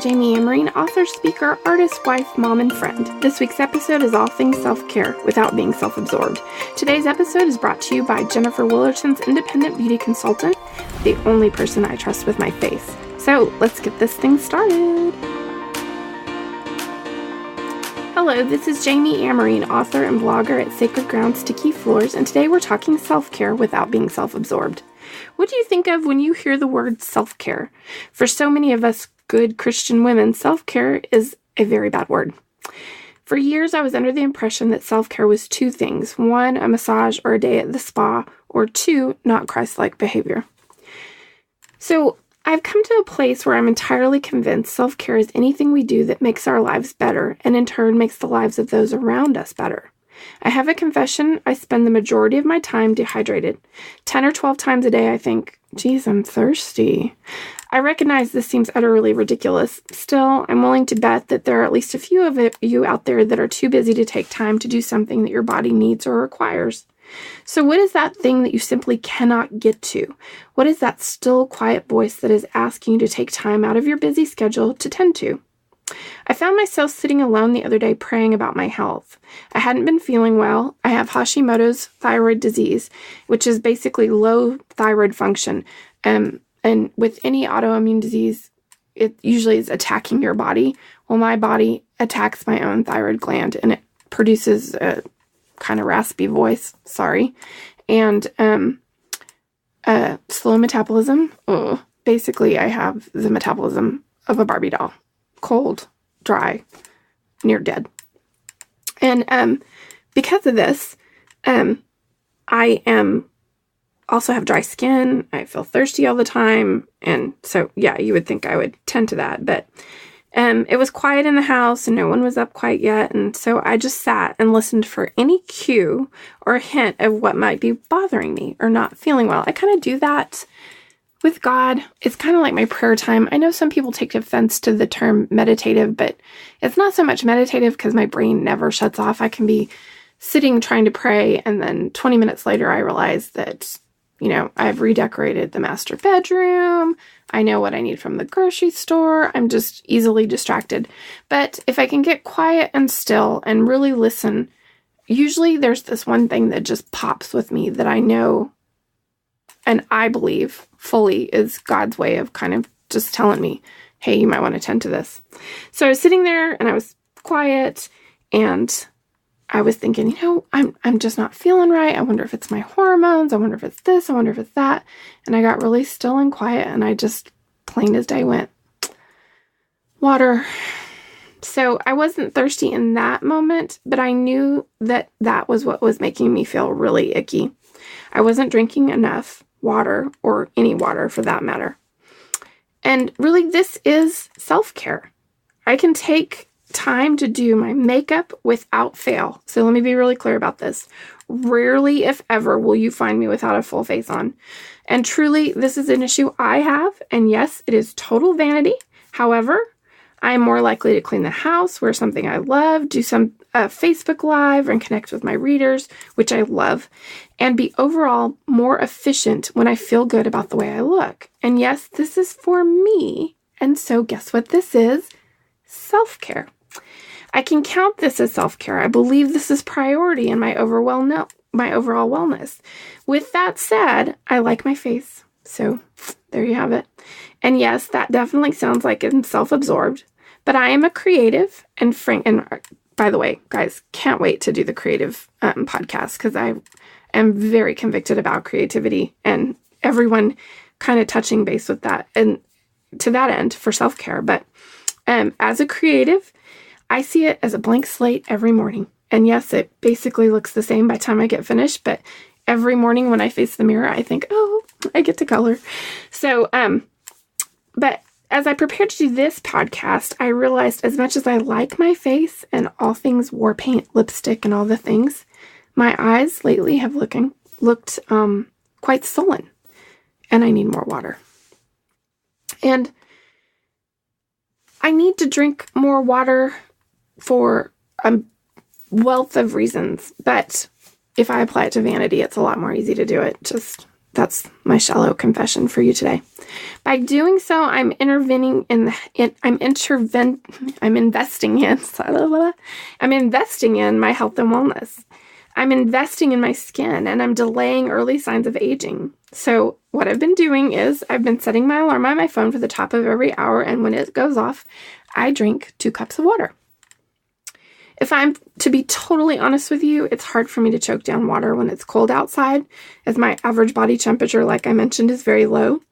Jami Amerine, author, speaker, artist, wife, mom, and friend. This week's episode is all things self-care without being self-absorbed. Today's episode is brought to you by Jennifer Willerton's independent beauty consultant, the only person I trust with my face. So let's get this thing started. Hello, this is Jami Amerine, author and blogger at Sacred Ground Sticky Floors, and today we're talking self-care without being self-absorbed. What do you think of when you hear the word self-care? For so many of us good Christian women, self-care is a very bad word. For years, I was under the impression that self-care was two things. One, a massage or a day at the spa, or two, not Christ-like behavior. So I've come to a place where I'm entirely convinced self-care is anything we do that makes our lives better, and in turn makes the lives of those around us better. I have a confession. I spend the majority of my time dehydrated. 10 or 12 times a day, I think, geez, I'm thirsty. I recognize this seems utterly ridiculous. Still, I'm willing to bet that there are at least a few of you out there that are too busy to take time to do something that your body needs or requires. So what is that thing that you simply cannot get to? What is that still, quiet voice that is asking you to take time out of your busy schedule to tend to? I found myself sitting alone the other day praying about my health. I hadn't been feeling well. I have Hashimoto's thyroid disease, which is basically low thyroid function. And with any autoimmune disease, it usually is attacking your body. Well, my body attacks my own thyroid gland, and it produces a kind of raspy voice. Sorry. And slow metabolism. Basically, I have the metabolism of a Barbie doll. Cold, dry, near dead. And because of this, I also have dry skin. I feel thirsty all the time. And so, yeah, you would think I would tend to that. But it was quiet in the house and no one was up quite yet. And so I just sat and listened for any cue or hint of what might be bothering me or not feeling well. I kind of do that with God. It's kind of like my prayer time. I know some people take offense to the term meditative, but it's not so much meditative because my brain never shuts off. I can be sitting trying to pray, and then 20 minutes later I realize that, I've redecorated the master bedroom. I know what I need from the grocery store. I'm just easily distracted. But if I can get quiet and still and really listen, usually there's this one thing that just pops with me that I know and I believe fully is God's way of kind of just telling me, hey, you might want to tend to this. So I was sitting there and I was quiet and I was thinking, I'm just not feeling right. I wonder if it's my hormones. I wonder if it's this. I wonder if it's that. And I got really still and quiet and I just plain as day went, water. So I wasn't thirsty in that moment, but I knew that that was what was making me feel really icky. I wasn't drinking enough water, or any water for that matter. And really, this is self-care. I can take time to do my makeup without fail. So let me be really clear about this. Rarely, if ever, will you find me without a full face on. And truly, this is an issue I have. And yes, it is total vanity. However, I am more likely to clean the house, wear something I love, do some Facebook Live, and connect with my readers, which I love, and be overall more efficient when I feel good about the way I look. And yes, this is for me. And so guess what this is? Self-care. I can count this as self-care. I believe this is priority in my overall wellness. With that said, I like my face. So there you have it. And yes, that definitely sounds like I'm self-absorbed. But I am a creative and by the way, guys, can't wait to do the creative podcast because I am very convicted about creativity and everyone kind of touching base with that and to that end for self-care. But as a creative, I see it as a blank slate every morning. And yes, it basically looks the same by the time I get finished. But every morning when I face the mirror, I think, oh, I get to color. So, but as I prepared to do this podcast, I realized as much as I like my face and all things war paint, lipstick, and all the things, my eyes lately have looked quite sullen, and I need more water. And I need to drink more water for a wealth of reasons, but if I apply it to vanity, it's a lot more easy to do it. Just That's my shallow confession for you today. By doing so, I'm investing in my health and wellness. I'm investing in my skin, and I'm delaying early signs of aging. So what I've been doing is I've been setting my alarm on my phone for the top of every hour, and when it goes off, I drink 2 cups of water. If I'm to be totally honest with you, it's hard for me to choke down water when it's cold outside, as my average body temperature, like I mentioned, is very low,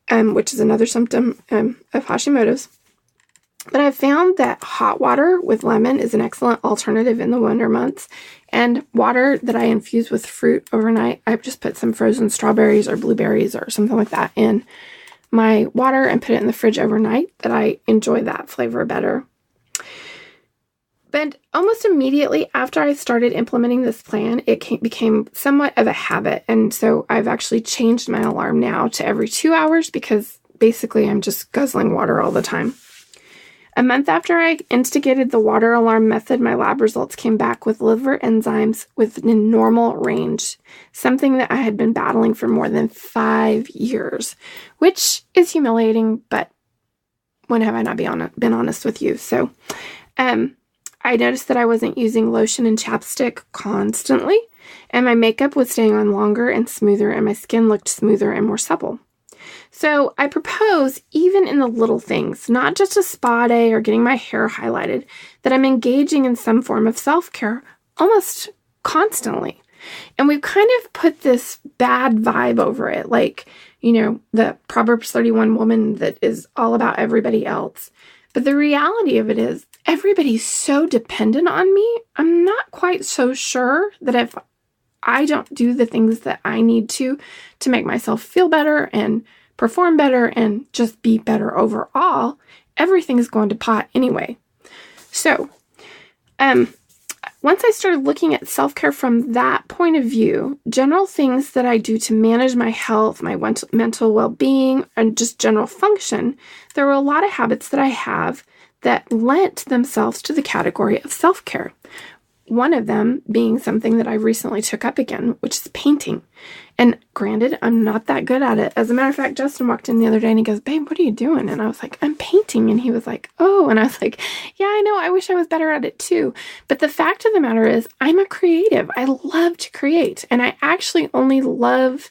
which is another symptom of Hashimoto's. But I've found that hot water with lemon is an excellent alternative in the winter months. And water that I infuse with fruit overnight, I just put some frozen strawberries or blueberries or something like that in my water and put it in the fridge overnight, that I enjoy that flavor better. But almost immediately after I started implementing this plan, it became somewhat of a habit. And so I've actually changed my alarm now to every 2 hours, because basically I'm just guzzling water all the time. A month after I instigated the water alarm method, my lab results came back with liver enzymes within normal range, something that I had been battling for more than 5 years, which is humiliating, but when have I not been honest with you? So I noticed that I wasn't using lotion and chapstick constantly, and my makeup was staying on longer and smoother, and my skin looked smoother and more supple. So I propose, even in the little things, not just a spa day or getting my hair highlighted, that I'm engaging in some form of self-care almost constantly. And we've kind of put this bad vibe over it, like, the Proverbs 31 woman that is all about everybody else. But the reality of it is, everybody's so dependent on me. I'm not quite so sure that if I don't do the things that I need to make myself feel better and perform better and just be better overall, everything's going to pot anyway. So, once I started looking at self-care from that point of view, general things that I do to manage my health, my mental well-being, and just general function, there were a lot of habits that I have that lent themselves to the category of self-care. One of them being something that I recently took up again, which is painting. And granted, I'm not that good at it. As a matter of fact, Justin walked in the other day and he goes, "Babe, what are you doing?" And I was like, "I'm painting." And he was like, "Oh." And I was like, "Yeah, I know. I wish I was better at it too." But the fact of the matter is, I'm a creative. I love to create. And I actually only love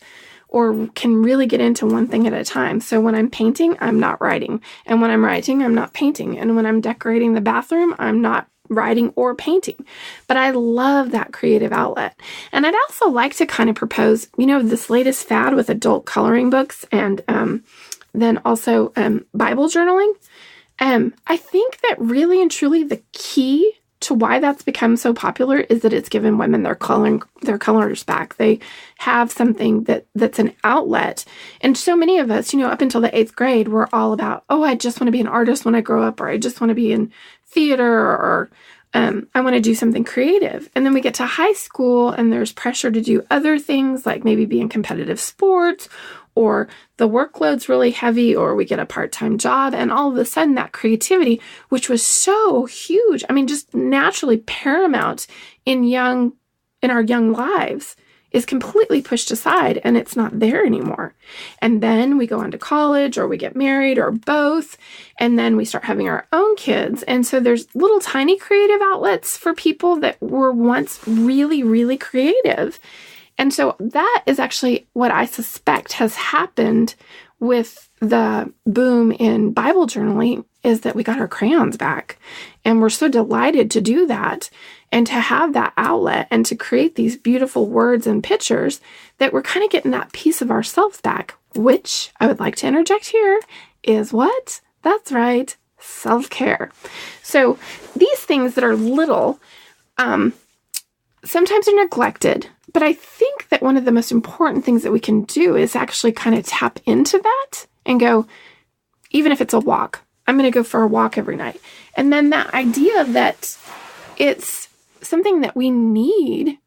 or can really get into one thing at a time. So when I'm painting, I'm not writing. And when I'm writing, I'm not painting. And when I'm decorating the bathroom, I'm not writing or painting. But I love that creative outlet. And I'd also like to kind of propose, this latest fad with adult coloring books and then also Bible journaling. I think that really and truly the key to why that's become so popular is that it's given women their colors back. They have something that's an outlet. And so many of us, up until the 8th grade, we're all about, oh, I just want to be an artist when I grow up, or I just want to be in theater, or I want to do something creative. And then we get to high school and there's pressure to do other things, like maybe be in competitive sports, or the workload's really heavy, or we get a part-time job, and all of a sudden that creativity, which was so huge, just naturally paramount in our young lives, is completely pushed aside, and it's not there anymore. And then we go on to college, or we get married, or both, and then we start having our own kids. And so there's little tiny creative outlets for people that were once really, really creative. And so that is actually what I suspect has happened with the boom in Bible journaling, is that we got our crayons back. And we're so delighted to do that and to have that outlet and to create these beautiful words and pictures, that we're kind of getting that piece of ourselves back, which I would like to interject here is what? That's right, self-care. So these things that are little, sometimes are neglected, but I think that one of the most important things that we can do is actually kind of tap into that and go, even if it's a walk, I'm going to go for a walk every night. And then that idea that it's something that we need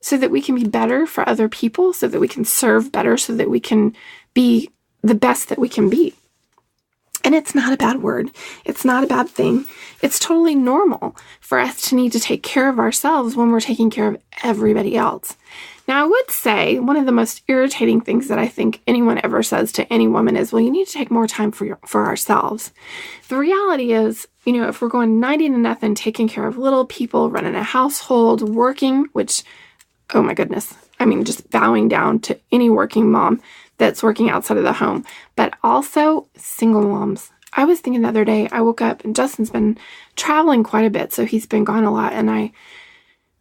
so that we can be better for other people, so that we can serve better, so that we can be the best that we can be. And it's not a bad word. It's not a bad thing. It's totally normal for us to need to take care of ourselves when we're taking care of everybody else. Now, I would say one of the most irritating things that I think anyone ever says to any woman is, well, you need to take more time for ourselves. The reality is, if we're going 90 to nothing, taking care of little people, running a household, working, which, oh my goodness, just bowing down to any working mom that's working outside of the home, but also single moms. I was thinking the other day, I woke up and Justin's been traveling quite a bit, so he's been gone a lot, and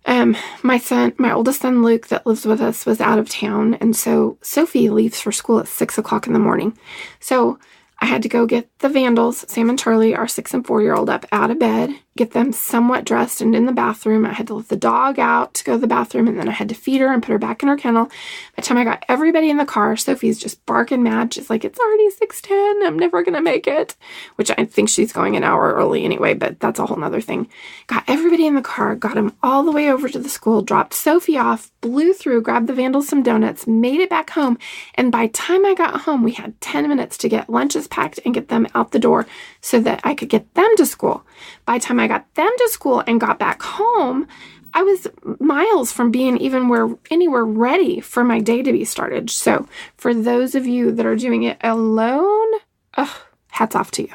my oldest son, Luke, that lives with us, was out of town. And so Sophie leaves for school at 6 o'clock in the morning. So I had to go get the Vandals, Sam and Charlie, our 6 and 4-year-old, up out of bed, get them somewhat dressed and in the bathroom. I had to let the dog out to go to the bathroom, and then I had to feed her and put her back in her kennel. By the time I got everybody in the car, Sophie's just barking mad. She's like, it's already 6:10. I'm never going to make it, which I think she's going an hour early anyway, but that's a whole nother thing. Got everybody in the car, got them all the way over to the school, dropped Sophie off, blew through, grabbed the Vandals some donuts, made it back home. And by the time I got home, we had 10 minutes to get lunches packed and get them out the door so that I could get them to school. By the time I got them to school and got back home, I was miles from being anywhere ready for my day to be started. So for those of you that are doing it alone, hats off to you.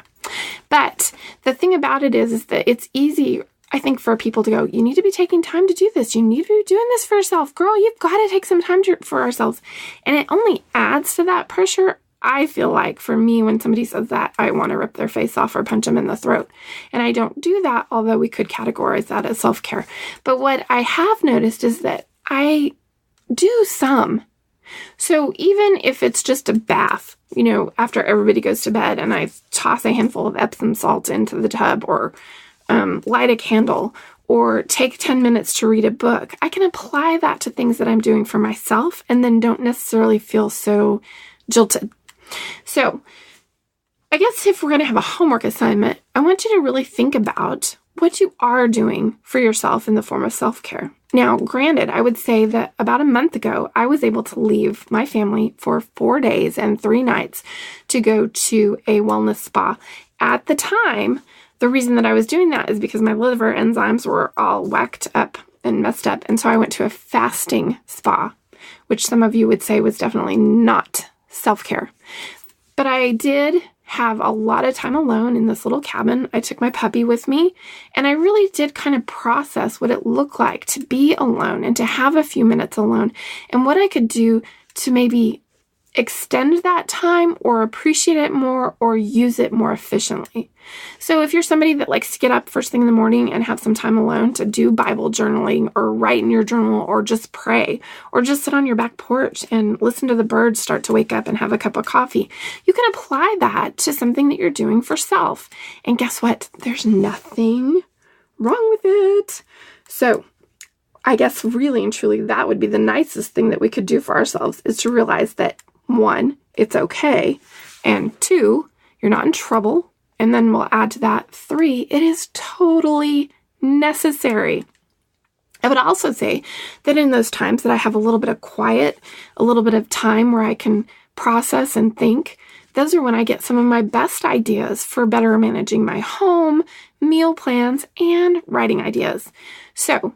But the thing about it is that it's easy, I think, for people to go, you need to be taking time to do this. You need to be doing this for yourself. Girl, you've got to take some time for ourselves. And it only adds to that pressure. I feel like for me, when somebody says that, I want to rip their face off or punch them in the throat. And I don't do that, although we could categorize that as self-care. But what I have noticed is that I do some. So even if it's just a bath, after everybody goes to bed and I toss a handful of Epsom salt into the tub, or light a candle, or take 10 minutes to read a book, I can apply that to things that I'm doing for myself and then don't necessarily feel so jilted. So I guess if we're going to have a homework assignment, I want you to really think about what you are doing for yourself in the form of self-care. Now, granted, I would say that about a month ago, I was able to leave my family for 4 days and 3 nights to go to a wellness spa. At the time, the reason that I was doing that is because my liver enzymes were all whacked up and messed up. And so I went to a fasting spa, which some of you would say was definitely not self-care. But I did have a lot of time alone in this little cabin. I took my puppy with me, and I really did kind of process what it looked like to be alone and to have a few minutes alone, and what I could do to maybe extend that time or appreciate it more or use it more efficiently. So if you're somebody that likes to get up first thing in the morning and have some time alone to do Bible journaling or write in your journal or just pray or just sit on your back porch and listen to the birds start to wake up and have a cup of coffee, you can apply that to something that you're doing for self. And guess what? There's nothing wrong with it. So I guess really and truly that would be the nicest thing that we could do for ourselves, is to realize that 1, it's okay, and 2, you're not in trouble, and then we'll add to that 3, it is totally necessary. I would also say that in those times that I have a little bit of quiet, a little bit of time where I can process and think, those are when I get some of my best ideas for better managing my home, meal plans, and writing ideas. So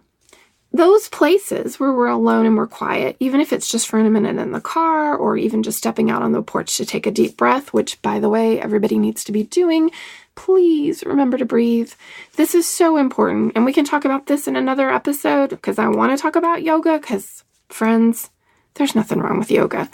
those places where we're alone and we're quiet, even if it's just for a minute in the car or even just stepping out on the porch to take a deep breath, which, by the way, everybody needs to be doing, please remember to breathe. This is so important. And we can talk about this in another episode because I want to talk about yoga because, friends, there's nothing wrong with yoga.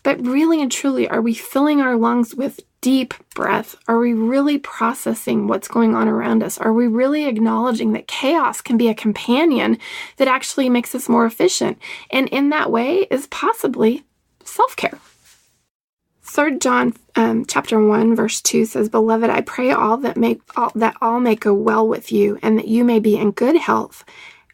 But really and truly, are we filling our lungs with deep breath? Are we really processing what's going on around us? Are we really acknowledging that chaos can be a companion that actually makes us more efficient? And in that way is possibly self-care. 3 John chapter 1, verse 2 says, "Beloved, I pray that all may go well with you, and that you may be in good health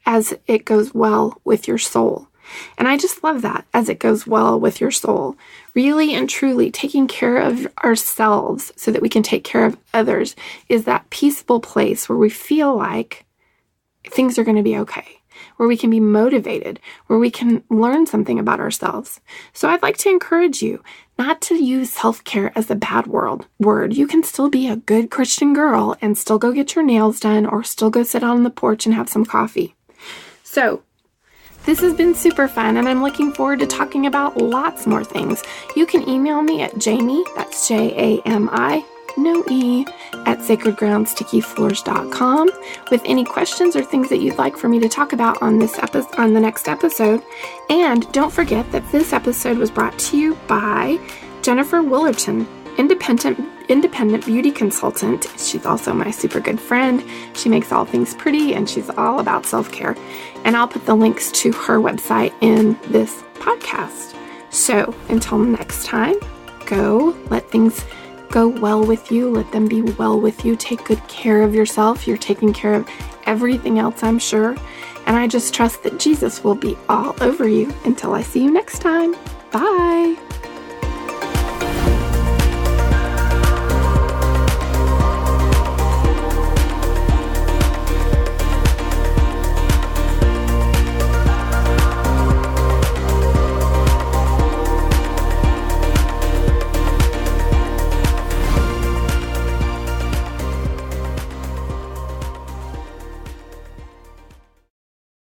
as it goes well with your soul." And I just love that, as it goes well with your soul. Really and truly taking care of ourselves so that we can take care of others is that peaceful place where we feel like things are going to be okay, where we can be motivated, where we can learn something about ourselves. So I'd like to encourage you not to use self-care as a bad word. You can still be a good Christian girl and still go get your nails done or still go sit on the porch and have some coffee. So This has been super fun, and I'm looking forward to talking about lots more things. You can email me at Jami, that's Jami, no E, at sacredgroundstickyfloors.com with any questions or things that you'd like for me to talk about on the next episode. And don't forget that this episode was brought to you by Jennifer Willerton, independent beauty consultant. She's also my super good friend. She makes all things pretty, and she's all about self-care. And I'll put the links to her website in this podcast. So until next time, go let things go well with you. Let them be well with you. Take good care of yourself. You're taking care of everything else, I'm sure. And I just trust that Jesus will be all over you. Until I see you next time. Bye.